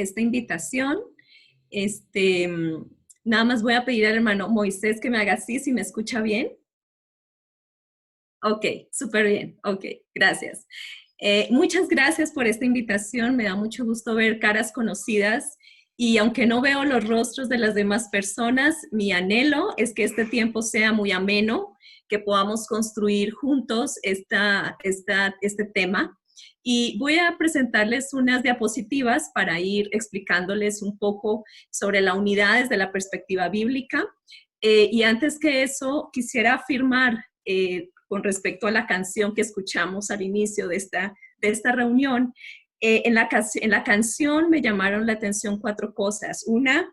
esta invitación. Este, Nada más voy a pedir al hermano Moisés que me haga así, si me escucha bien. Ok, súper bien. Ok, gracias. Muchas gracias por esta invitación. Me da mucho gusto ver caras conocidas y aunque no veo los rostros de las demás personas, mi anhelo es que este tiempo sea muy ameno, que podamos construir juntos este tema. Y voy a presentarles unas diapositivas para ir explicándoles un poco sobre la unidad desde la perspectiva bíblica. Y antes que eso, quisiera afirmar con respecto a la canción que escuchamos al inicio de esta reunión. En la canción me llamaron la atención 4 cosas. Una,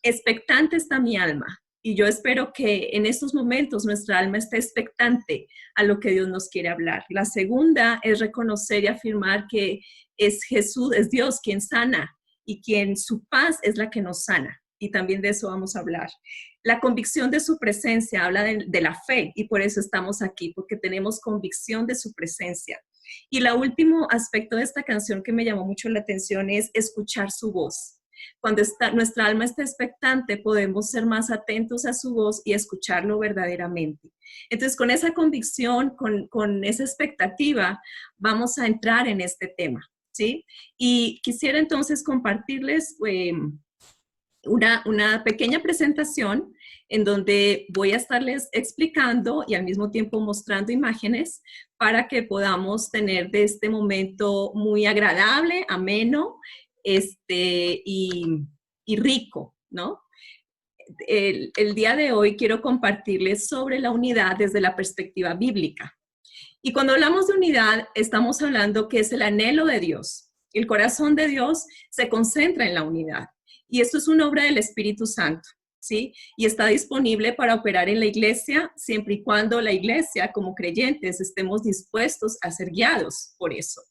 expectante está mi alma. Y yo espero que en estos momentos nuestra alma esté expectante a lo que Dios nos quiere hablar. La segunda es reconocer y afirmar que es Jesús, es Dios quien sana y quien su paz es la que nos sana. Y también de eso vamos a hablar. La convicción de su presencia habla de la fe y por eso estamos aquí, porque tenemos convicción de su presencia. Y el último aspecto de esta canción que me llamó mucho la atención es escuchar su voz. Cuando nuestra alma está expectante, podemos ser más atentos a su voz y escucharlo verdaderamente. Entonces, con esa convicción, con esa expectativa, vamos a entrar en este tema, ¿sí? Y quisiera entonces compartirles una pequeña presentación en donde voy a estarles explicando y al mismo tiempo mostrando imágenes para que podamos tener de este momento muy agradable, ameno, y rico, ¿no? El día de hoy quiero compartirles sobre la unidad desde la perspectiva bíblica. Y cuando hablamos de unidad, estamos hablando que es el anhelo de Dios. El corazón de Dios se concentra en la unidad. Y esto es una obra del Espíritu Santo, ¿sí? Y está disponible para operar en la iglesia siempre y cuando la iglesia, como creyentes, estemos dispuestos a ser guiados por eso.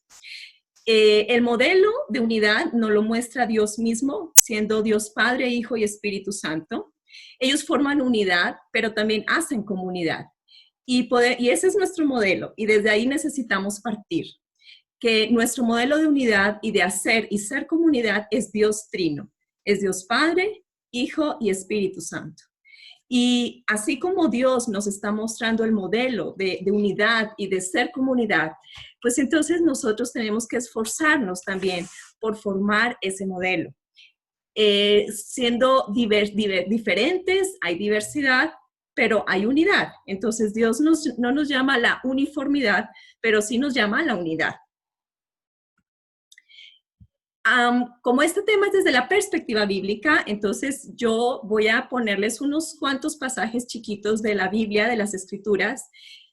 El modelo de unidad nos lo muestra Dios mismo, siendo Dios Padre, Hijo y Espíritu Santo. Ellos forman unidad, pero también hacen comunidad. Y ese es nuestro modelo, y desde ahí necesitamos partir. Que nuestro modelo de unidad y de hacer y ser comunidad es Dios Trino. Es Dios Padre, Hijo y Espíritu Santo. Y así como Dios nos está mostrando el modelo de unidad y de ser comunidad, pues entonces nosotros tenemos que esforzarnos también por formar ese modelo. Siendo diferentes, hay diversidad, pero hay unidad. Entonces Dios no nos llama a la uniformidad, pero sí nos llama a la unidad. Como este tema es desde la perspectiva bíblica, entonces yo voy a ponerles unos cuantos pasajes chiquitos de la Biblia, de las Escrituras.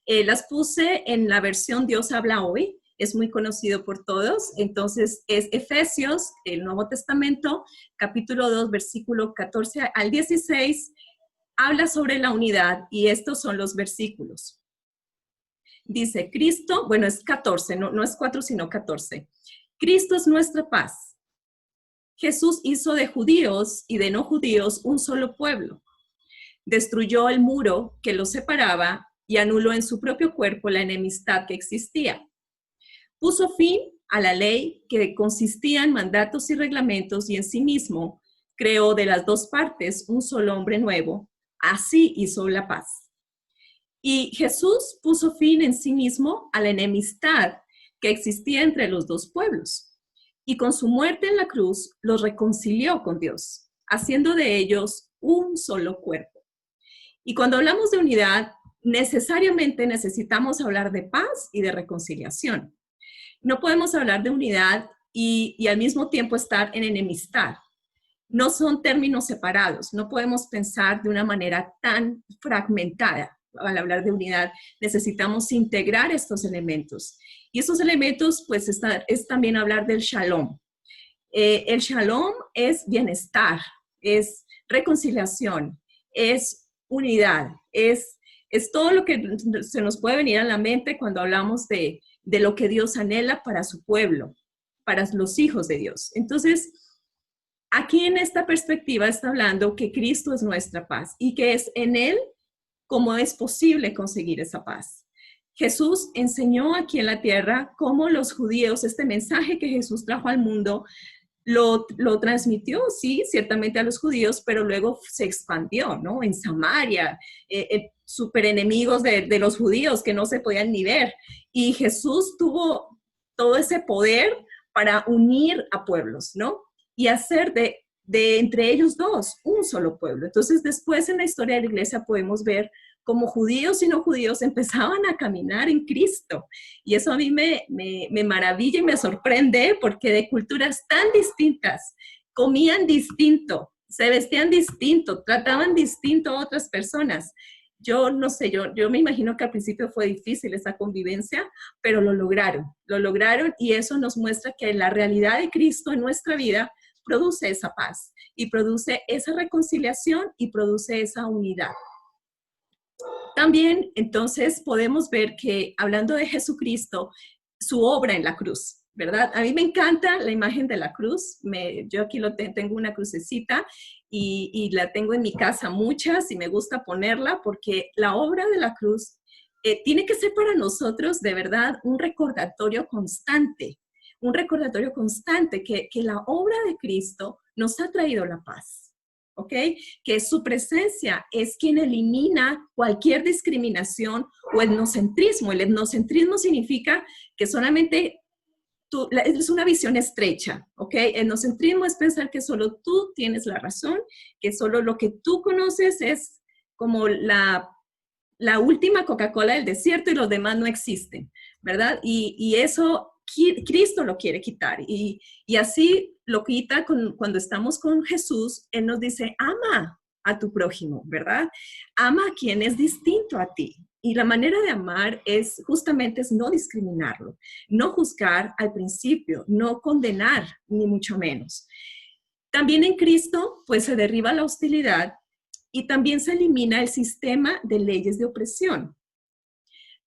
Las puse en la versión Dios habla hoy, es muy conocido por todos. Entonces es Efesios, el Nuevo Testamento, capítulo 2, versículo 14 al 16, habla sobre la unidad y estos son los versículos. Dice, Cristo, bueno, es 14, no es 4, sino 14. Cristo es nuestra paz. Jesús hizo de judíos y de no judíos un solo pueblo. Destruyó el muro que los separaba y anuló en su propio cuerpo la enemistad que existía. Puso fin a la ley que consistía en mandatos y reglamentos y en sí mismo creó de las dos partes un solo hombre nuevo. Así hizo la paz. Y Jesús puso fin en sí mismo a la enemistad que existía entre los dos pueblos. Y con su muerte en la cruz los reconcilió con Dios, haciendo de ellos un solo cuerpo. Y cuando hablamos de unidad, necesariamente necesitamos hablar de paz y de reconciliación. No podemos hablar de unidad y al mismo tiempo estar en enemistad. No son términos separados, no podemos pensar de una manera tan fragmentada. Al hablar de unidad, necesitamos integrar estos elementos. Y estos elementos, pues, es también hablar del shalom. El shalom es bienestar, es reconciliación, es unidad, es todo lo que se nos puede venir a la mente cuando hablamos de lo que Dios anhela para su pueblo, para los hijos de Dios. Entonces, aquí en esta perspectiva está hablando que Cristo es nuestra paz y que es en Él cómo es posible conseguir esa paz. Jesús enseñó aquí en la tierra cómo los judíos, este mensaje que Jesús trajo al mundo, lo transmitió, sí, ciertamente a los judíos, pero luego se expandió, ¿no? En Samaria, súper enemigos de los judíos que no se podían ni ver. Y Jesús tuvo todo ese poder para unir a pueblos, ¿no? Y hacer de entre ellos dos un solo pueblo. Entonces, después en la historia de la iglesia podemos ver cómo judíos y no judíos empezaban a caminar en Cristo. Y eso a mí me maravilla y me sorprende porque de culturas tan distintas, comían distinto, se vestían distinto, trataban distinto a otras personas. Yo no sé, yo me imagino que al principio fue difícil esa convivencia, pero lo lograron y eso nos muestra que la realidad de Cristo en nuestra vida produce esa paz y produce esa reconciliación y produce esa unidad. También, entonces, podemos ver que hablando de Jesucristo, su obra en la cruz, ¿verdad? A mí me encanta la imagen de la cruz. Yo aquí tengo una crucecita y la tengo en mi casa muchas y me gusta ponerla porque la obra de la cruz tiene que ser para nosotros de verdad un recordatorio constante que la obra de Cristo nos ha traído la paz. ¿Ok? Que su presencia es quien elimina cualquier discriminación o etnocentrismo. El etnocentrismo significa que solamente es una visión estrecha, ¿ok? Etnocentrismo es pensar que solo tú tienes la razón, que solo lo que tú conoces es como la última Coca-Cola del desierto y los demás no existen, ¿verdad? Y eso Cristo lo quiere quitar y así lo quita cuando estamos con Jesús. Él nos dice, ama a tu prójimo, ¿verdad? Ama a quien es distinto a ti. Y la manera de amar es justamente no discriminarlo, no juzgar al principio, no condenar, ni mucho menos. También en Cristo, pues se derriba la hostilidad y también se elimina el sistema de leyes de opresión.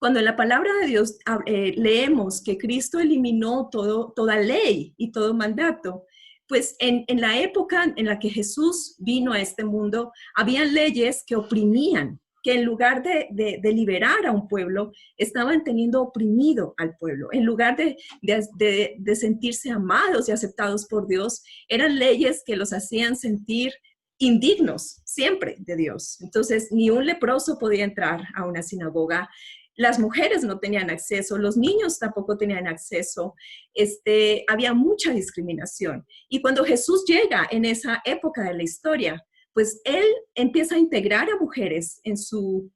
Cuando en la palabra de Dios leemos que Cristo eliminó toda ley y todo mandato, pues en la época en la que Jesús vino a este mundo, había leyes que oprimían, que en lugar de liberar a un pueblo, estaban teniendo oprimido al pueblo. En lugar de sentirse amados y aceptados por Dios, eran leyes que los hacían sentir indignos siempre de Dios. Entonces, ni un leproso podía entrar a una sinagoga, las mujeres no tenían acceso, los niños tampoco tenían acceso, había mucha discriminación. Y cuando Jesús llega en esa época de la historia, pues él empieza a integrar a mujeres en su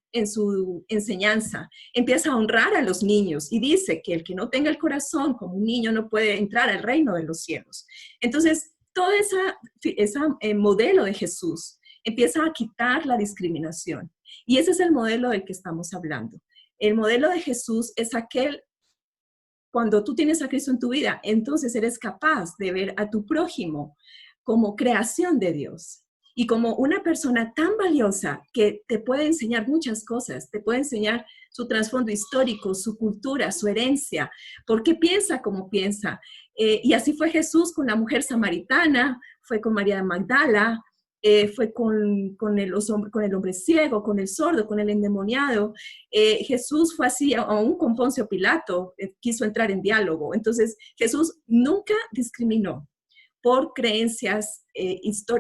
enseñanza, empieza a honrar a los niños y dice que el que no tenga el corazón como un niño no puede entrar al reino de los cielos. Entonces, todo ese modelo de Jesús empieza a quitar la discriminación. Y ese es el modelo del que estamos hablando. El modelo de Jesús es aquel, cuando tú tienes a Cristo en tu vida, entonces eres capaz de ver a tu prójimo como creación de Dios y como una persona tan valiosa que te puede enseñar muchas cosas, te puede enseñar su trasfondo histórico, su cultura, su herencia, por qué piensa como piensa. Y así fue Jesús con la mujer samaritana, fue con María de Magdala, fue con el hombre ciego, con el sordo, con el endemoniado. Jesús fue así, aún con Poncio Pilato, quiso entrar en diálogo. Entonces, Jesús nunca discriminó por creencias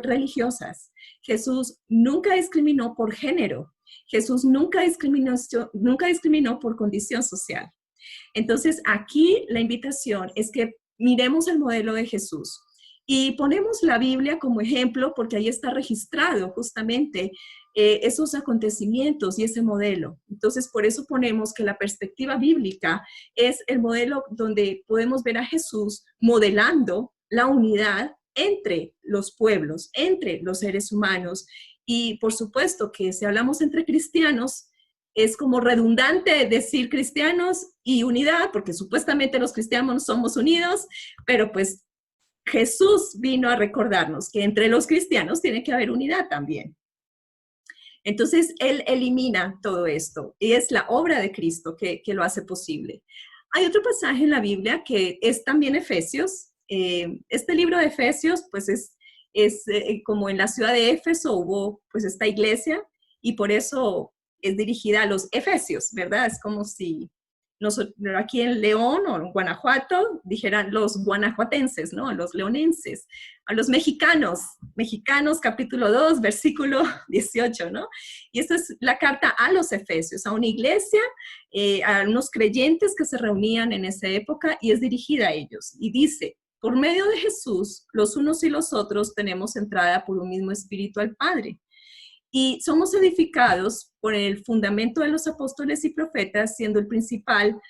religiosas. Jesús nunca discriminó por género. Jesús nunca discriminó por condición social. Entonces, aquí la invitación es que miremos el modelo de Jesús y ponemos la Biblia como ejemplo porque ahí está registrado justamente esos acontecimientos y ese modelo. Entonces, por eso ponemos que la perspectiva bíblica es el modelo donde podemos ver a Jesús modelando la unidad entre los pueblos, entre los seres humanos. Y por supuesto que si hablamos entre cristianos, es como redundante decir cristianos y unidad, porque supuestamente los cristianos somos unidos, pero pues Jesús vino a recordarnos que entre los cristianos tiene que haber unidad también. Entonces, Él elimina todo esto y es la obra de Cristo que lo hace posible. Hay otro pasaje en la Biblia que es también Efesios. Este libro de Efesios, pues es como en la ciudad de Éfeso hubo pues esta iglesia y por eso es dirigida a los efesios, ¿verdad? Es como si nosotros aquí en León o en Guanajuato, dijeran los guanajuatenses, ¿no? Los leonenses, a los mexicanos, capítulo 2, versículo 18, ¿no? Y esta es la carta a los Efesios, a una iglesia, a unos creyentes que se reunían en esa época y es dirigida a ellos. Y dice, por medio de Jesús, los unos y los otros tenemos entrada por un mismo espíritu al Padre. Y somos edificados por el fundamento de los apóstoles y profetas, siendo el principal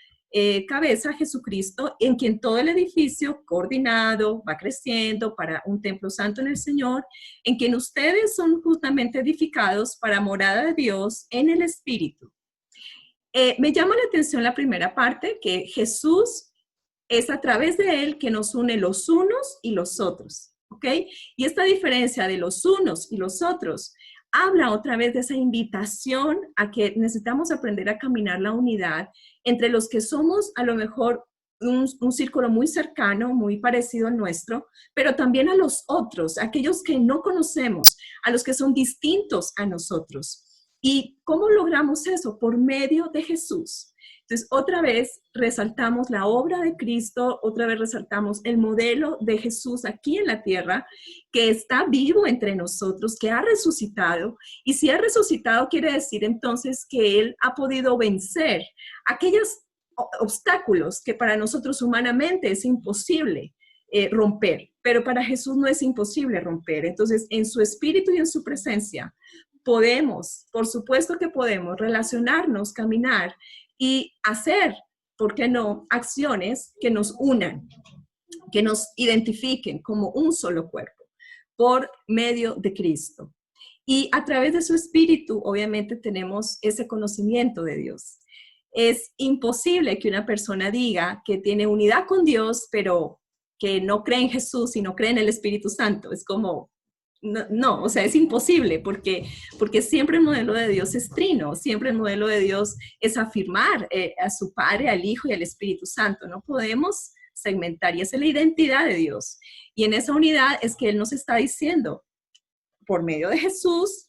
cabeza Jesucristo, en quien todo el edificio coordinado va creciendo para un templo santo en el Señor, en quien ustedes son justamente edificados para morada de Dios en el Espíritu. Me llama la atención la primera parte, que Jesús es a través de él que nos une los unos y los otros, ¿ok? Y esta diferencia de los unos y los otros habla otra vez de esa invitación a que necesitamos aprender a caminar la unidad entre los que somos a lo mejor un círculo muy cercano, muy parecido al nuestro, pero también a los otros, aquellos que no conocemos, a los que son distintos a nosotros. ¿Y cómo logramos eso? Por medio de Jesús. Entonces, otra vez resaltamos la obra de Cristo, otra vez resaltamos el modelo de Jesús aquí en la tierra, que está vivo entre nosotros, que ha resucitado. Y si ha resucitado, quiere decir entonces que Él ha podido vencer aquellos obstáculos que para nosotros humanamente es imposible romper, pero para Jesús no es imposible romper. Entonces, en su espíritu y en su presencia, podemos, por supuesto que podemos relacionarnos, caminar y hacer, ¿por qué no?, acciones que nos unan, que nos identifiquen como un solo cuerpo, por medio de Cristo. Y a través de su espíritu, obviamente, tenemos ese conocimiento de Dios. Es imposible que una persona diga que tiene unidad con Dios, pero que no cree en Jesús y no cree en el Espíritu Santo. Es como, no, o sea, es imposible porque siempre el modelo de Dios es trino, siempre el modelo de Dios es afirmar a su Padre, al Hijo y al Espíritu Santo. No podemos segmentar y esa es la identidad de Dios. Y en esa unidad es que Él nos está diciendo, por medio de Jesús,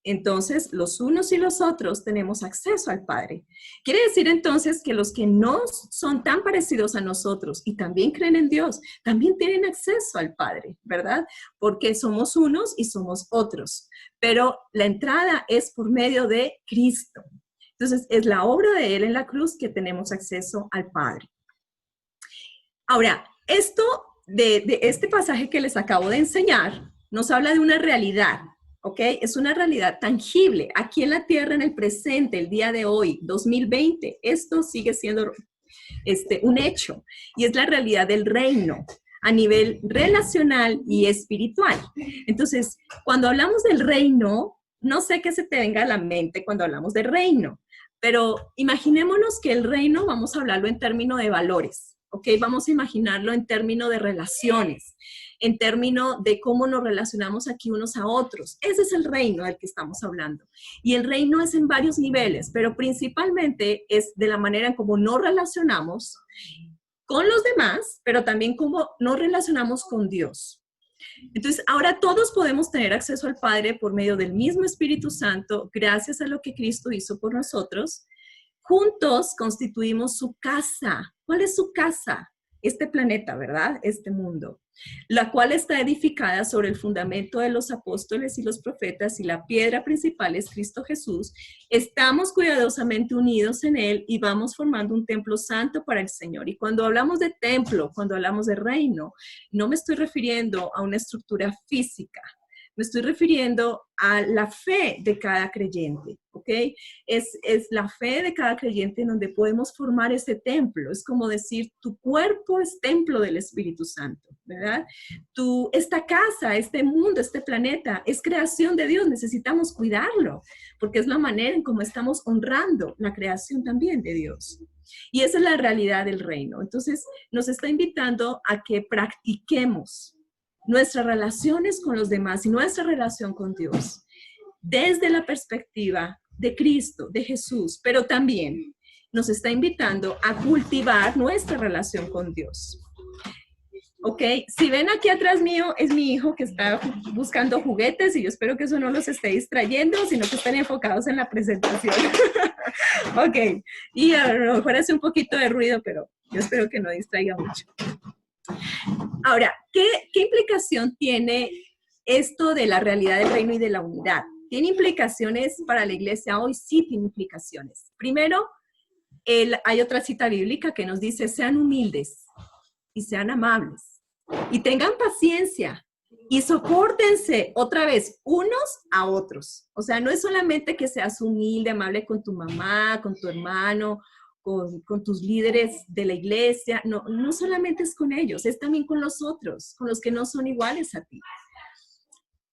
entonces los unos y los otros tenemos acceso al Padre. Quiere decir entonces que los que no son tan parecidos a nosotros y también creen en Dios, también tienen acceso al Padre, ¿verdad? Porque somos unos y somos otros. Pero la entrada es por medio de Cristo. Entonces es la obra de Él en la cruz que tenemos acceso al Padre. Ahora, esto de este pasaje que les acabo de enseñar nos habla de una realidad. ¿Ok? Es una realidad tangible. Aquí en la tierra, en el presente, el día de hoy, 2020, esto sigue siendo un hecho. Y es la realidad del reino a nivel relacional y espiritual. Entonces, cuando hablamos del reino, no sé qué se te venga a la mente cuando hablamos de reino, pero imaginémonos que el reino, vamos a hablarlo en términos de valores. ¿Ok? Vamos a imaginarlo en términos de relaciones, en términos de cómo nos relacionamos aquí unos a otros. Ese es el reino del que estamos hablando. Y el reino es en varios niveles, pero principalmente es de la manera en cómo nos relacionamos con los demás, pero también cómo nos relacionamos con Dios. Entonces, ahora todos podemos tener acceso al Padre por medio del mismo Espíritu Santo, gracias a lo que Cristo hizo por nosotros. Juntos constituimos su casa. ¿Cuál es su casa? Este planeta, ¿verdad? Este mundo, la cual está edificada sobre el fundamento de los apóstoles y los profetas y la piedra principal es Cristo Jesús. Estamos cuidadosamente unidos en Él y vamos formando un templo santo para el Señor. Y cuando hablamos de templo, cuando hablamos de reino, no me estoy refiriendo a una estructura física. Me estoy refiriendo a la fe de cada creyente, ¿ok? Es la fe de cada creyente en donde podemos formar ese templo. Es como decir, tu cuerpo es templo del Espíritu Santo, ¿verdad? Esta casa, este mundo, este planeta, es creación de Dios. Necesitamos cuidarlo, porque es la manera en cómo estamos honrando la creación también de Dios. Y esa es la realidad del reino. Entonces, nos está invitando a que practiquemos nuestras relaciones con los demás y nuestra relación con Dios desde la perspectiva de Cristo, de Jesús, pero también nos está invitando a cultivar nuestra relación con Dios. Ok, si ven aquí atrás mío, es mi hijo que está buscando juguetes y yo espero que eso no los esté distrayendo, sino que estén enfocados en la presentación. Ok, y a lo mejor hace un poquito de ruido, pero yo espero que no distraiga mucho. Ahora, ¿qué implicación tiene esto de la realidad del reino y de la unidad? ¿Tiene implicaciones para la iglesia hoy? Sí, tiene implicaciones. Primero, hay otra cita bíblica que nos dice, sean humildes y sean amables y tengan paciencia y sopórtense otra vez unos a otros. O sea, no es solamente que seas humilde, amable con tu mamá, con tu hermano, con tus líderes de la iglesia. No, no solamente es con ellos, es también con los otros, con los que no son iguales a ti.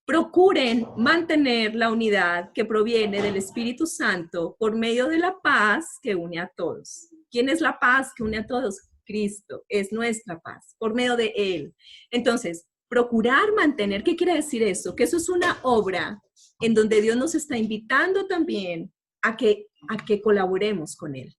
Procuren mantener la unidad que proviene del Espíritu Santo por medio de la paz que une a todos. ¿Quién es la paz que une a todos? Cristo es nuestra paz, por medio de Él. Entonces, procurar mantener, ¿qué quiere decir eso? Que eso es una obra en donde Dios nos está invitando también a que colaboremos con Él.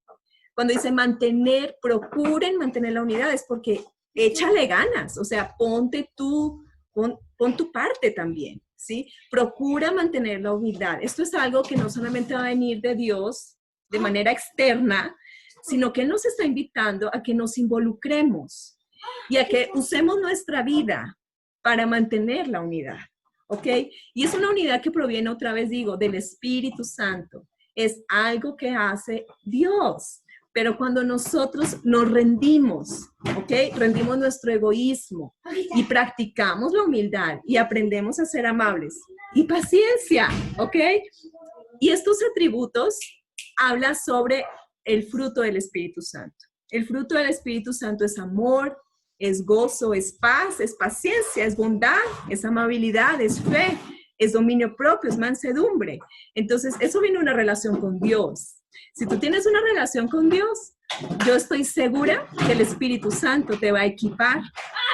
Cuando dice mantener, procuren mantener la unidad, es porque échale ganas, o sea, ponte tú, pon tu parte también, ¿sí? Procura mantener la humildad. Esto es algo que no solamente va a venir de Dios de manera externa, sino que Él nos está invitando a que nos involucremos y a que usemos nuestra vida para mantener la unidad, ¿ok? Y es una unidad que proviene, otra vez digo, del Espíritu Santo. Es algo que hace Dios. Pero cuando nosotros nos rendimos, ¿ok? Rendimos nuestro egoísmo y practicamos la humildad y aprendemos a ser amables y paciencia, ¿ok? Y estos atributos habla sobre el fruto del Espíritu Santo. El fruto del Espíritu Santo es amor, es gozo, es paz, es paciencia, es bondad, es amabilidad, es fe, es dominio propio, es mansedumbre. Entonces, eso viene de una relación con Dios. Si tú tienes una relación con Dios, yo estoy segura que el Espíritu Santo te va a equipar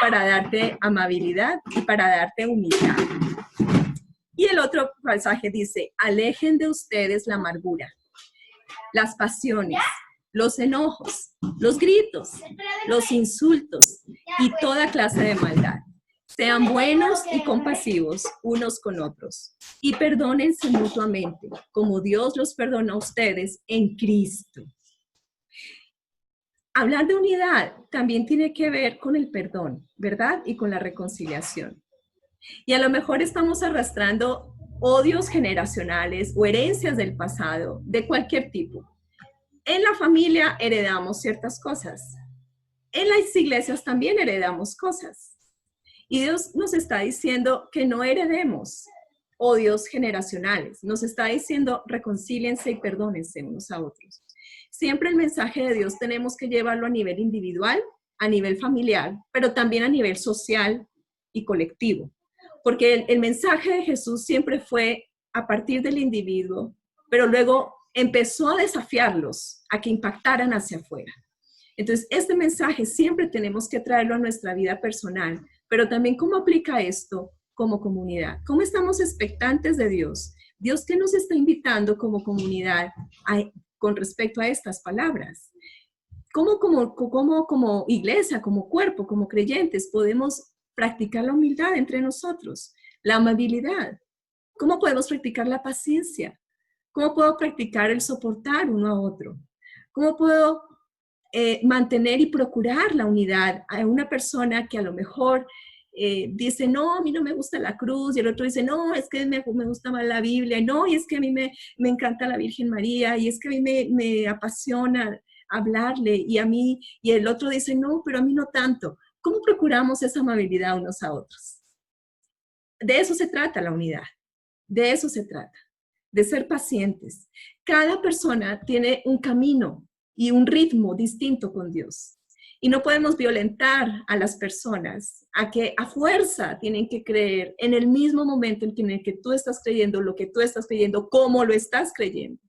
para darte amabilidad y para darte humildad. Y el otro pasaje dice, alejen de ustedes la amargura, las pasiones, los enojos, los gritos, los insultos y toda clase de maldad. Sean buenos y compasivos unos con otros y perdónense mutuamente, como Dios los perdona a ustedes en Cristo. Hablar de unidad también tiene que ver con el perdón, ¿verdad? Y con la reconciliación. Y a lo mejor estamos arrastrando odios generacionales o herencias del pasado de cualquier tipo. En la familia heredamos ciertas cosas. En las iglesias también heredamos cosas. Y Dios nos está diciendo que no heredemos odios generacionales. Nos está diciendo reconcíliense y perdónense unos a otros. Siempre el mensaje de Dios tenemos que llevarlo a nivel individual, a nivel familiar, pero también a nivel social y colectivo. Porque el mensaje de Jesús siempre fue a partir del individuo, pero luego empezó a desafiarlos a que impactaran hacia afuera. Entonces, este mensaje siempre tenemos que traerlo a nuestra vida personal, pero también cómo aplica esto como comunidad. ¿Cómo estamos expectantes de Dios? Dios, ¿qué nos está invitando como comunidad con respecto a estas palabras? ¿Cómo como iglesia, como cuerpo, como creyentes podemos practicar la humildad entre nosotros? La amabilidad. ¿Cómo podemos practicar la paciencia? ¿Cómo puedo practicar el soportar uno a otro? ¿Cómo puedo mantener y procurar la unidad a una persona que a lo mejor dice, no, a mí no me gusta la cruz, y el otro dice, no, es que me gusta más la Biblia, no, y es que a mí me encanta la Virgen María, y es que a mí me apasiona hablarle, y el otro dice, no, pero a mí no tanto. ¿Cómo procuramos esa amabilidad unos a otros? De eso se trata la unidad, de eso se trata, de ser pacientes. Cada persona tiene un camino y un ritmo distinto con Dios. Y no podemos violentar a las personas a que a fuerza tienen que creer en el mismo momento en el que tú estás creyendo, lo que tú estás creyendo, cómo lo estás creyendo.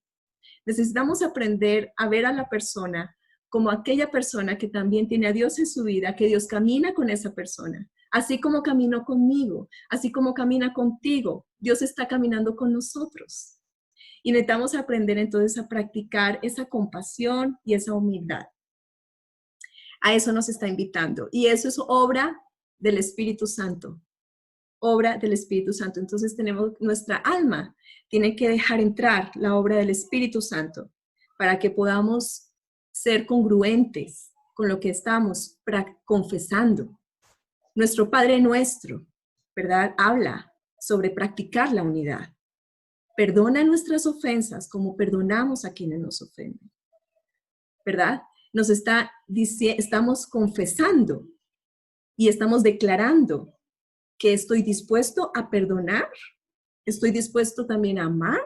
Necesitamos aprender a ver a la persona como aquella persona que también tiene a Dios en su vida, que Dios camina con esa persona. Así como caminó conmigo, así como camina contigo, Dios está caminando con nosotros. Y necesitamos aprender entonces a practicar esa compasión y esa humildad. A eso nos está invitando. Y eso es obra del Espíritu Santo. Obra del Espíritu Santo. Entonces tenemos nuestra alma, tiene que dejar entrar la obra del Espíritu Santo para que podamos ser congruentes con lo que estamos confesando. Nuestro Padre Nuestro, ¿verdad? Habla sobre practicar la unidad. Perdona nuestras ofensas como perdonamos a quienes nos ofenden, ¿verdad? Estamos confesando y estamos declarando que estoy dispuesto a perdonar, estoy dispuesto también a amar,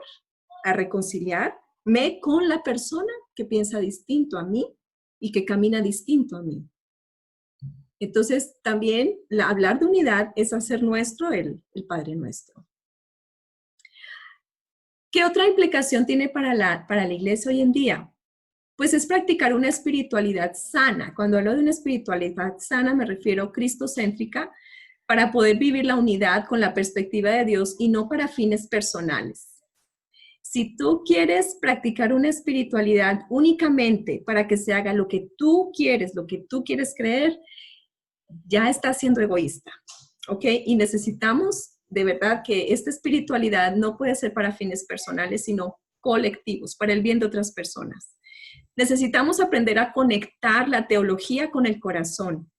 a reconciliarme con la persona que piensa distinto a mí y que camina distinto a mí. Entonces, también hablar de unidad es hacer nuestro el Padre Nuestro. ¿Qué otra implicación tiene para la iglesia hoy en día? Pues es practicar una espiritualidad sana. Cuando hablo de una espiritualidad sana me refiero a cristocéntrica, para poder vivir la unidad con la perspectiva de Dios y no para fines personales. Si tú quieres practicar una espiritualidad únicamente para que se haga lo que tú quieres creer, ya estás siendo egoísta, ¿ok? Y necesitamos de verdad que esta espiritualidad no puede ser para fines personales, sino colectivos, para el bien de otras personas. Necesitamos aprender a conectar la teología con el corazón.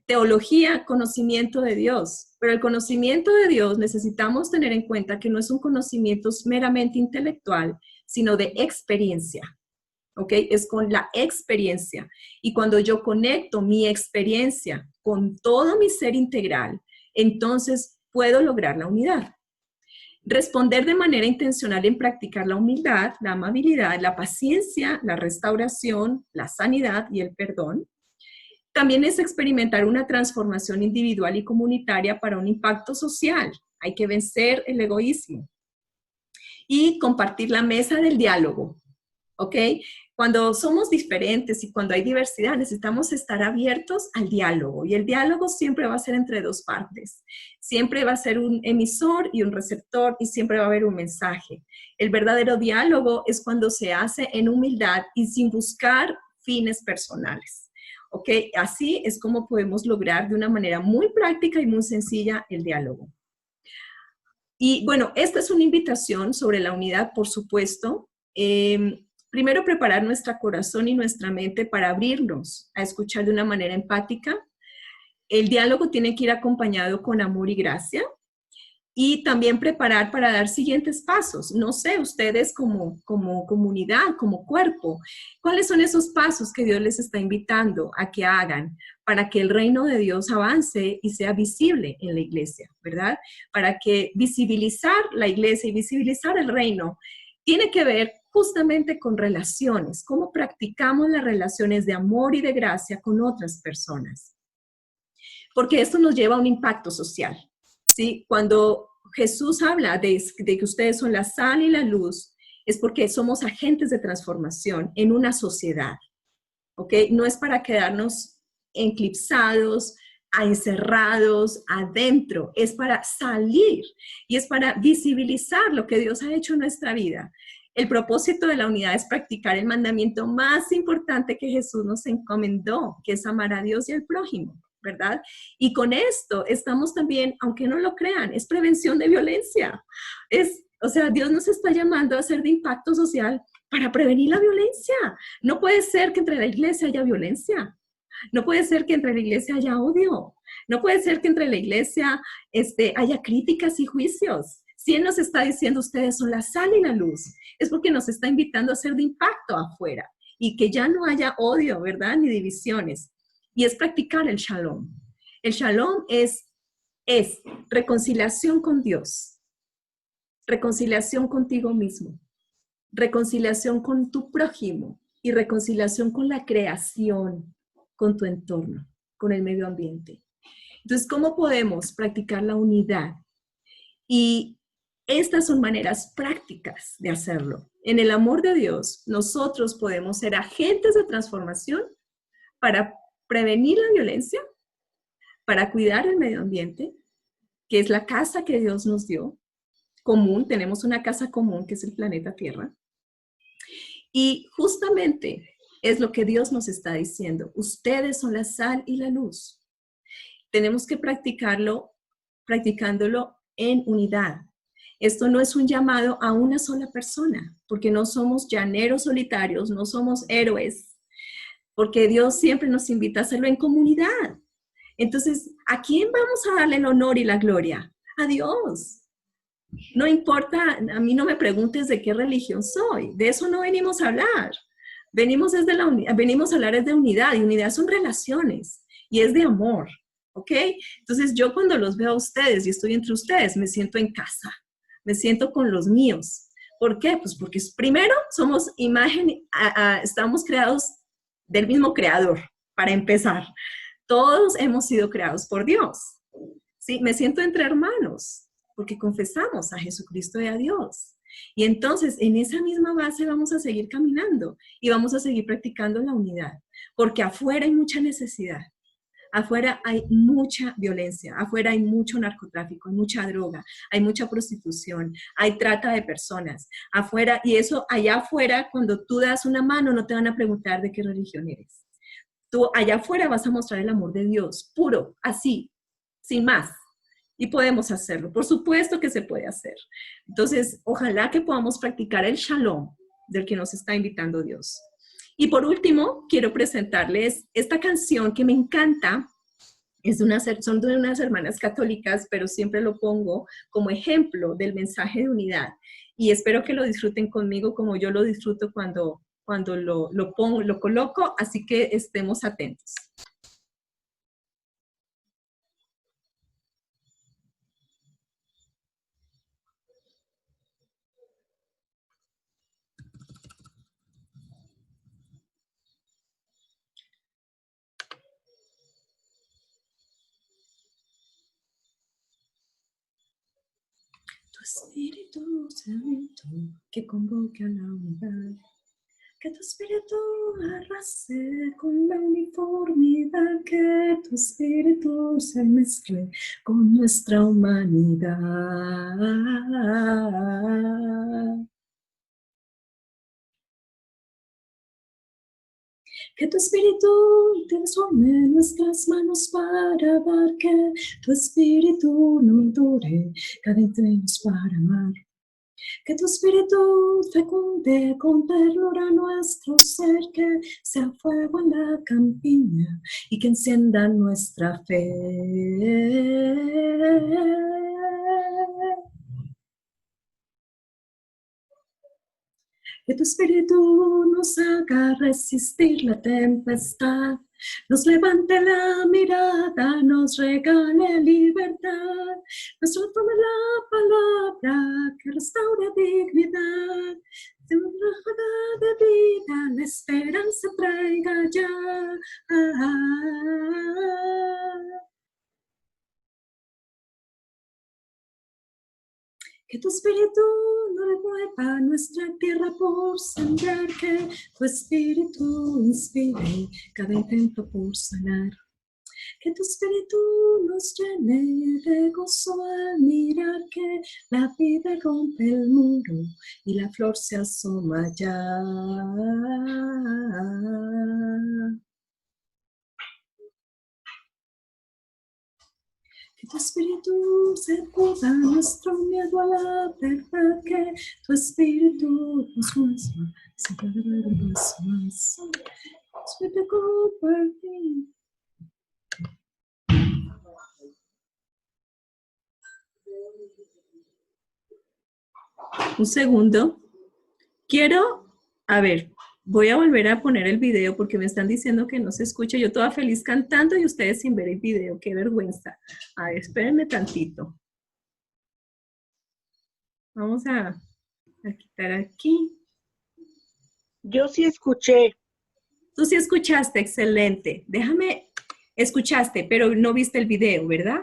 Teología, conocimiento de Dios, pero el conocimiento de Dios necesitamos tener en cuenta que no es un conocimiento meramente intelectual, sino de experiencia, ¿ok? Es con la experiencia. Y cuando yo conecto mi experiencia con todo mi ser integral, entonces puedo lograr la unidad. Responder de manera intencional en practicar la humildad, la amabilidad, la paciencia, la restauración, la sanidad y el perdón. También es experimentar una transformación individual y comunitaria para un impacto social. Hay que vencer el egoísmo. Y compartir la mesa del diálogo, ¿ok? Cuando somos diferentes y cuando hay diversidad, necesitamos estar abiertos al diálogo. Y el diálogo siempre va a ser entre dos partes. Siempre va a ser un emisor y un receptor y siempre va a haber un mensaje. El verdadero diálogo es cuando se hace en humildad y sin buscar fines personales. ¿Ok? Así es como podemos lograr de una manera muy práctica y muy sencilla el diálogo. Y bueno, esta es una invitación sobre la unidad, por supuesto. Primero, preparar nuestro corazón y nuestra mente para abrirnos a escuchar de una manera empática. El diálogo tiene que ir acompañado con amor y gracia. Y también preparar para dar siguientes pasos. No sé, ustedes como comunidad, como cuerpo, ¿cuáles son esos pasos que Dios les está invitando a que hagan para que el reino de Dios avance y sea visible en la iglesia, ¿verdad? Para que visibilizar la iglesia y visibilizar el reino tiene que ver justamente con relaciones, cómo practicamos las relaciones de amor y de gracia con otras personas. Porque esto nos lleva a un impacto social. ¿Sí? Cuando Jesús habla de que ustedes son la sal y la luz, es porque somos agentes de transformación en una sociedad, ¿ok? No es para quedarnos eclipsados, encerrados adentro, es para salir y es para visibilizar lo que Dios ha hecho en nuestra vida. El propósito de la unidad es practicar el mandamiento más importante que Jesús nos encomendó, que es amar a Dios y al prójimo, ¿verdad? Y con esto estamos también, aunque no lo crean, es prevención de violencia. O sea, Dios nos está llamando a hacer de impacto social para prevenir la violencia. No puede ser que entre la iglesia haya violencia. No puede ser que entre la iglesia haya odio. No puede ser que entre la iglesia haya críticas y juicios. Si Él nos está diciendo, ustedes son la sal y la luz, es porque nos está invitando a hacer de impacto afuera y que ya no haya odio, ¿verdad? Ni divisiones. Y es practicar el shalom. El shalom es reconciliación con Dios, reconciliación contigo mismo, reconciliación con tu prójimo y reconciliación con la creación, con tu entorno, con el medio ambiente. Entonces, ¿cómo podemos practicar la unidad? Y estas son maneras prácticas de hacerlo. En el amor de Dios, nosotros podemos ser agentes de transformación para prevenir la violencia, para cuidar el medio ambiente, que es la casa que Dios nos dio, común, tenemos una casa común que es el planeta Tierra. Y justamente es lo que Dios nos está diciendo. Ustedes son la sal y la luz. tenemos que practicándolo en unidad. Esto no es un llamado a una sola persona, porque no somos llaneros solitarios, no somos héroes, porque Dios siempre nos invita a hacerlo en comunidad. Entonces, ¿a quién vamos a darle el honor y la gloria? A Dios. No importa, a mí no me preguntes de qué religión soy, de eso no venimos a hablar. Venimos a hablar de unidad, y unidad son relaciones, y es de amor, ¿ok? Entonces yo cuando los veo a ustedes y estoy entre ustedes, me siento en casa, me siento con los míos. ¿Por qué? Pues porque primero somos imagen, estamos creados del mismo creador, para empezar. Todos hemos sido creados por Dios, ¿sí? Me siento entre hermanos, porque confesamos a Jesucristo y a Dios. Y entonces, en esa misma base vamos a seguir caminando y vamos a seguir practicando la unidad, porque afuera hay mucha necesidad, afuera hay mucha violencia, afuera hay mucho narcotráfico, hay mucha droga, hay mucha prostitución, hay trata de personas, afuera, y eso allá afuera, cuando tú das una mano, no te van a preguntar de qué religión eres. Tú allá afuera vas a mostrar el amor de Dios, puro, así, sin más. Y podemos hacerlo. Por supuesto que se puede hacer. Entonces, ojalá que podamos practicar el shalom del que nos está invitando Dios. Y por último, quiero presentarles esta canción que me encanta. Son de unas hermanas católicas, pero siempre lo pongo como ejemplo del mensaje de unidad. Y espero que lo disfruten conmigo como yo lo disfruto cuando lo pongo, lo coloco, así que estemos atentos. Tu Espíritu Santo que convoque a la unidad, que tu Espíritu arrase con la uniformidad, que tu Espíritu se mezcle con nuestra humanidad. Que tu Espíritu transforme nuestras manos para dar, que tu Espíritu no dure, cadetenos para amar. Que tu Espíritu fecunde con ternura nuestro ser, que sea fuego en la campiña y que encienda nuestra fe. Que tu Espíritu nos haga resistir la tempestad, nos levante la mirada, nos regale libertad, nos tome la palabra que restaure dignidad, de una ráfaga de vida la esperanza traiga ya. Que tu Espíritu no remueva nuestra tierra por sembrar, que tu Espíritu inspire cada intento por sanar. Que tu Espíritu nos llene de gozo al mirar que la vida rompe el muro y la flor se asoma ya. Que tu Espíritu sacuda nuestro miedo a la verdad, que tu Espíritu nos muestra siempre más. Espíritu compartir. Un segundo. Voy a volver a poner el video porque me están diciendo que no se escucha. Yo toda feliz cantando y ustedes sin ver el video. Qué vergüenza. A ver, espérenme tantito. Vamos a quitar aquí. Yo sí escuché. Tú sí escuchaste, excelente. Escuchaste, pero no viste el video, ¿verdad?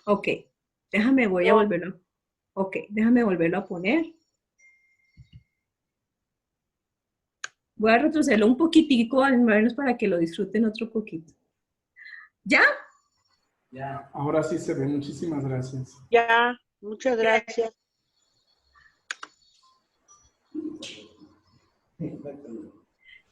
Ok, voy a volverlo. Ok, déjame volverlo a poner. Voy a retrocederlo un poquitico, al menos para que lo disfruten otro poquito. ¿Ya? Ya, ahora sí se ve. Muchísimas gracias. Ya, muchas gracias.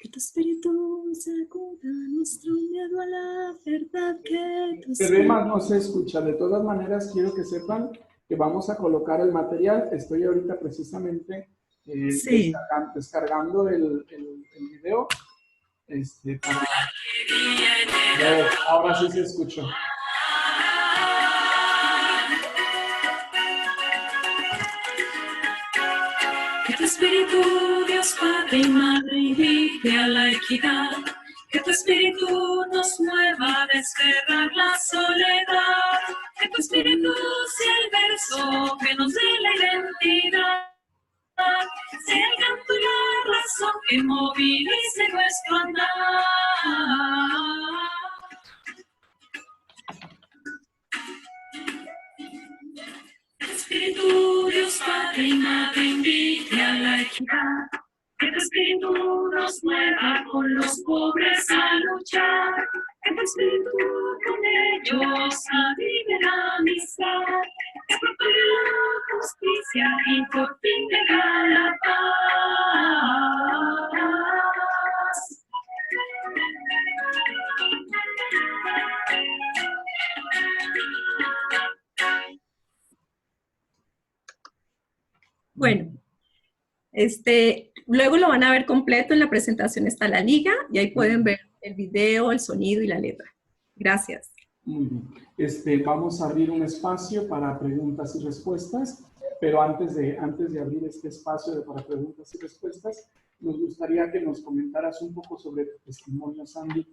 Que tu espíritu sacuda nuestro miedo a la verdad, que tu Se ve más, no se escucha. De todas maneras, quiero que sepan que vamos a colocar el material. Estoy ahorita precisamente Sí. descargando el video. Ahora sí se escuchó. Que tu espíritu, Dios Padre y Madre, invite a la equidad. Que tu espíritu nos mueva a desterrar la soledad. Que tu espíritu sea el verso que nos dé la identidad. Sea el canto y la razón que movilice nuestro andar. Espíritu, Dios Padre y Madre, invite a la equidad. Que tu espíritu nos mueva con los pobres a luchar. Que tu espíritu con ellos avive la amistad. Que propague la justicia y por fin venga la paz. Bueno, luego lo van a ver completo, en la presentación está la liga y ahí pueden ver el video, el sonido y la letra. Gracias. Muy bien. Vamos a abrir un espacio para preguntas y respuestas, pero antes de abrir este espacio para preguntas y respuestas, nos gustaría que nos comentaras un poco sobre tu testimonio, Sandy,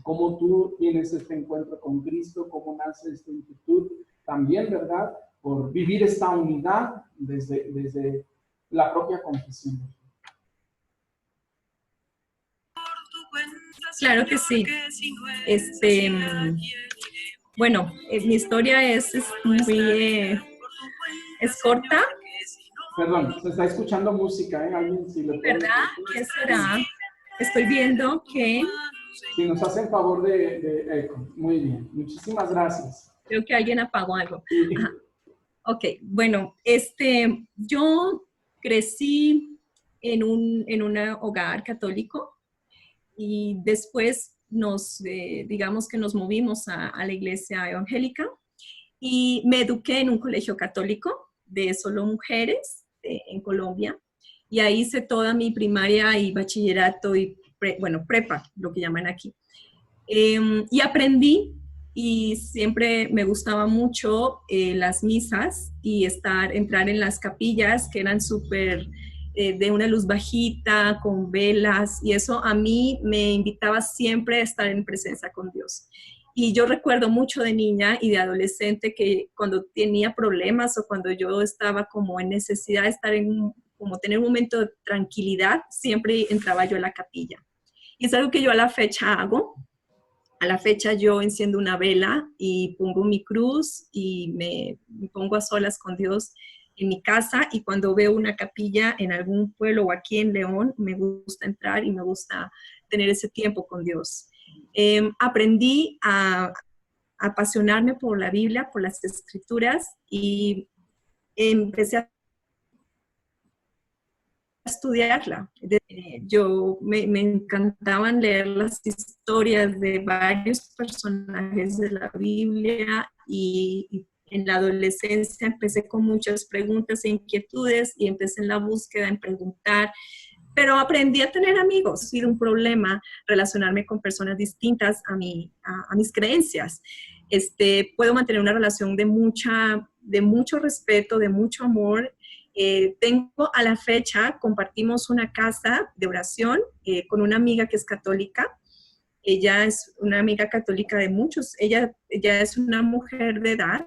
cómo tú tienes este encuentro con Cristo, cómo nace esta inquietud, también, ¿verdad?, por vivir esta unidad desde la propia confesión. Claro que sí. Bueno, mi historia es muy es corta. Perdón, se está escuchando música, ¿eh? ¿Alguien si le puede... ¿Verdad? ¿Qué será? Estoy viendo que... Si nos hacen favor de eco. Muy bien, muchísimas gracias. Creo que alguien apagó algo. Ajá. Ok, bueno, yo crecí en un hogar católico y después digamos que nos movimos a la iglesia evangélica y me eduqué en un colegio católico de solo mujeres en Colombia y ahí hice toda mi primaria y bachillerato y prepa, lo que llaman aquí. Y aprendí y siempre me gustaba mucho las misas y entrar en las capillas que eran súper de una luz bajita, con velas, y eso a mí me invitaba siempre a estar en presencia con Dios. Y yo recuerdo mucho de niña y de adolescente que cuando tenía problemas o cuando yo estaba como en necesidad de estar como tener un momento de tranquilidad, siempre entraba yo a la capilla. Y es algo que yo a la fecha hago. A la fecha yo enciendo una vela y pongo mi cruz y me pongo a solas con Dios en mi casa, y cuando veo una capilla en algún pueblo o aquí en León, me gusta entrar y me gusta tener ese tiempo con Dios. Aprendí a apasionarme por la Biblia, por las Escrituras, y empecé a estudiarla. Me encantaban leer las historias de varios personajes de la Biblia, y en la adolescencia empecé con muchas preguntas e inquietudes y empecé en la búsqueda, en preguntar, pero aprendí a tener amigos. Ha sido un problema relacionarme con personas distintas a mis creencias. Puedo mantener una relación de mucho respeto, de mucho amor. Tengo a la fecha, compartimos una casa de oración con una amiga que es católica. Ella es una amiga católica de muchos. Ella es una mujer de edad,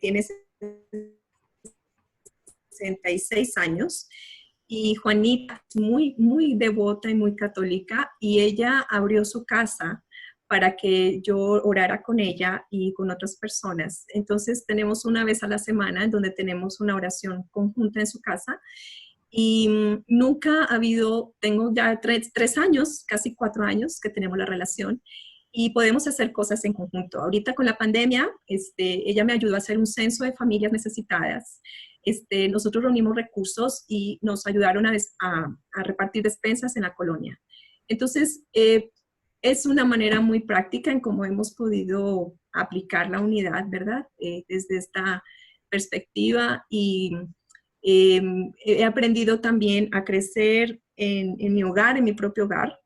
tiene 66 años. Y Juanita es muy, muy devota y muy católica, y ella abrió su casa para que yo orara con ella y con otras personas. Entonces tenemos una vez a la semana en donde tenemos una oración conjunta en su casa, y nunca ha habido, tengo ya 3 años, casi 4 años que tenemos la relación, y podemos hacer cosas en conjunto. Ahorita con la pandemia, ella me ayudó a hacer un censo de familias necesitadas. nosotros reunimos recursos y nos ayudaron a repartir despensas en la colonia. Entonces, es una manera muy práctica en cómo hemos podido aplicar la unidad, ¿verdad? Desde esta perspectiva y he aprendido también a crecer en mi hogar, en mi propio hogar,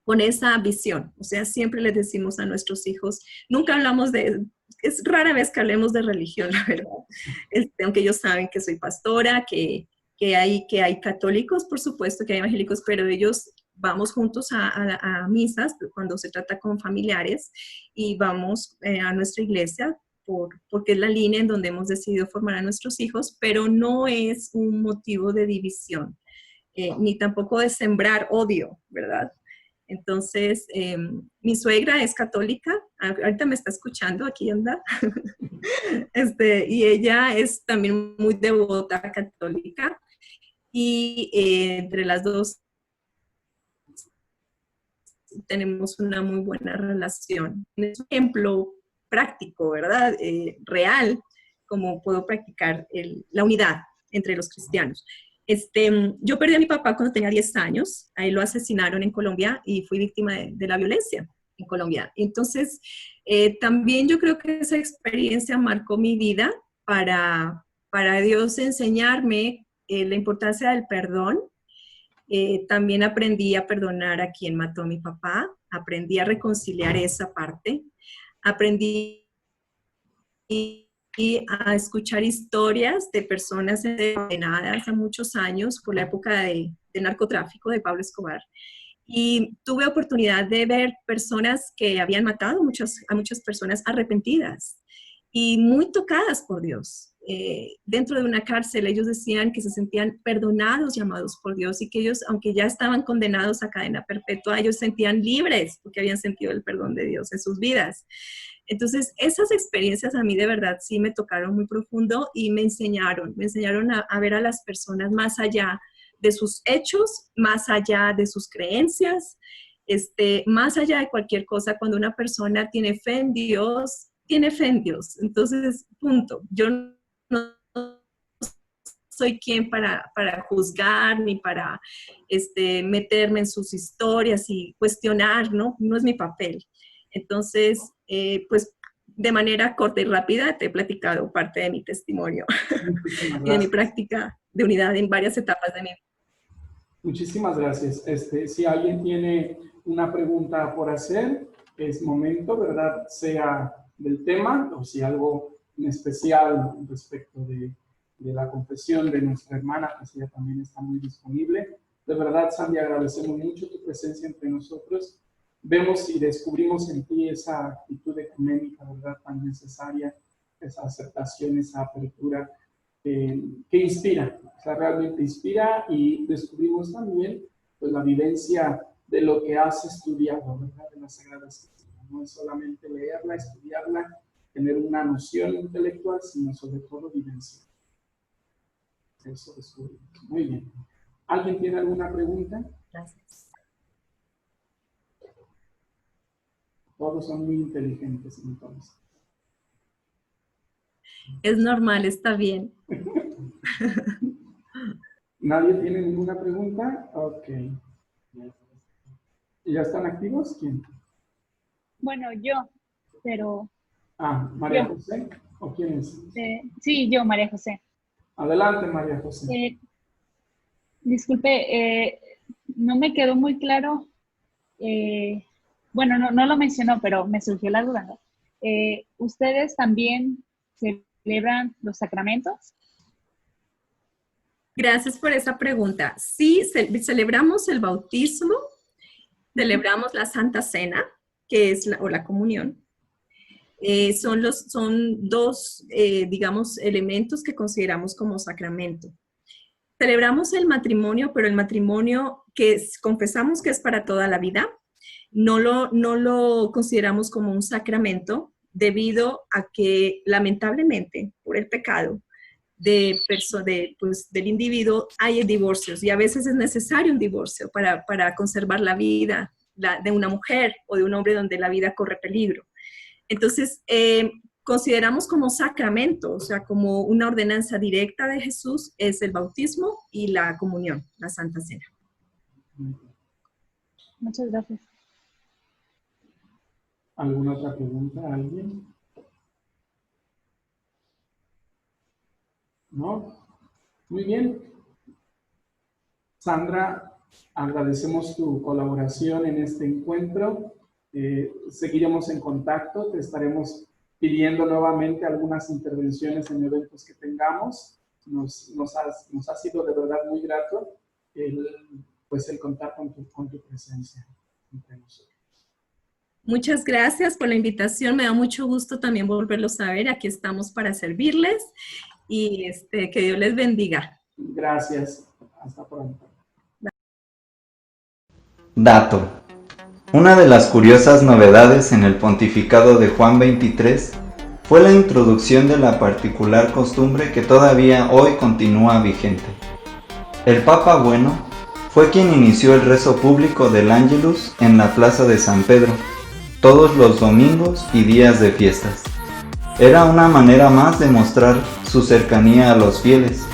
con esa visión. O sea, siempre les decimos a nuestros hijos, nunca hablamos es rara vez que hablemos de religión, la verdad. Aunque ellos saben que soy pastora, que hay católicos, por supuesto, que hay evangélicos, pero ellos vamos juntos a misas cuando se trata con familiares y vamos a nuestra iglesia porque es la línea en donde hemos decidido formar a nuestros hijos, pero no es un motivo de división, ni tampoco de sembrar odio, ¿verdad? Entonces, mi suegra es católica, ahorita me está escuchando, aquí anda, y ella es también muy devota católica, y entre las dos tenemos una muy buena relación. Es un ejemplo práctico, ¿verdad? Real, como puedo practicar la unidad entre los cristianos. Yo perdí a mi papá cuando tenía 10 años, a él lo asesinaron en Colombia y fui víctima de la violencia en Colombia. Entonces, también yo creo que esa experiencia marcó mi vida para Dios enseñarme la importancia del perdón. También aprendí a perdonar a quien mató a mi papá, aprendí a reconciliar esa parte, aprendí a escuchar historias de personas condenadas a muchos años por la época de narcotráfico de Pablo Escobar. Y tuve oportunidad de ver personas que habían matado a muchas personas arrepentidas y muy tocadas por Dios. Dentro de una cárcel ellos decían que se sentían perdonados y amados por Dios y que ellos, aunque ya estaban condenados a cadena perpetua, ellos se sentían libres porque habían sentido el perdón de Dios en sus vidas. Entonces, esas experiencias a mí de verdad sí me tocaron muy profundo y me enseñaron a ver a las personas más allá de sus hechos, más allá de sus creencias, más allá de cualquier cosa. Cuando una persona tiene fe en Dios, tiene fe en Dios. Entonces, punto. Yo no soy quien para juzgar ni para meterme en sus historias y cuestionar, ¿no? No es mi papel. Entonces, pues de manera corta y rápida te he platicado parte de mi testimonio y de mi práctica de unidad en varias etapas de mi vida. Muchísimas gracias. Si alguien tiene una pregunta por hacer, es momento, ¿verdad? Sea del tema o si algo en especial respecto de la confesión de nuestra hermana, pues ella también está muy disponible. De verdad, Sandy, agradecemos mucho tu presencia entre nosotros. Vemos y descubrimos en ti esa actitud ecuménica, ¿verdad? Tan necesaria, esa aceptación, esa apertura que inspira, o sea, realmente inspira, y descubrimos también pues, la vivencia de lo que has estudiado, ¿verdad? De la Sagrada Escritura. No es solamente leerla, estudiarla, tener una noción intelectual, sino sobre todo vivencia. Eso descubrimos. Muy bien. ¿Alguien tiene alguna pregunta? Gracias. Todos son muy inteligentes, entonces. Es normal, está bien. ¿Nadie tiene ninguna pregunta? Ok. ¿Ya están activos? ¿Quién? Bueno, yo, pero... ¿María yo. José? ¿O quién es? Sí, yo, María José. Adelante, María José. Disculpe, no me quedó muy claro, bueno, no lo mencionó, pero me surgió la duda, ¿no? ¿Ustedes también celebran los sacramentos? Gracias por esa pregunta. Sí, celebramos el bautismo, celebramos la Santa Cena, que es la comunión. Son dos, digamos, elementos que consideramos como sacramento. Celebramos el matrimonio, pero el matrimonio que confesamos que es para toda la vida, no lo consideramos como un sacramento debido a que lamentablemente por el pecado del individuo hay divorcios y a veces es necesario un divorcio para conservar la vida de una mujer o de un hombre donde la vida corre peligro. Entonces, consideramos como sacramento, o sea, como una ordenanza directa de Jesús, es el bautismo y la comunión, la Santa Cena. Muchas gracias. ¿Alguna otra pregunta? ¿Alguien? ¿No? Muy bien. Sandra, agradecemos tu colaboración en este encuentro. Seguiremos en contacto, te estaremos pidiendo nuevamente algunas intervenciones en eventos que tengamos. Nos ha sido de verdad muy grato el contar con tu presencia entre nosotros. Muchas gracias por la invitación, me da mucho gusto también volverlos a ver, aquí estamos para servirles y que Dios les bendiga. Gracias, hasta pronto. Dato. Una de las curiosas novedades en el pontificado de Juan XXIII fue la introducción de la particular costumbre que todavía hoy continúa vigente. El Papa Bueno fue quien inició el rezo público del Ángelus en la plaza de San Pedro, todos los domingos y días de fiestas. Era una manera más de mostrar su cercanía a los fieles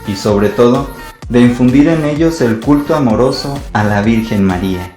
y sobre todo de infundir en ellos el culto amoroso a la Virgen María.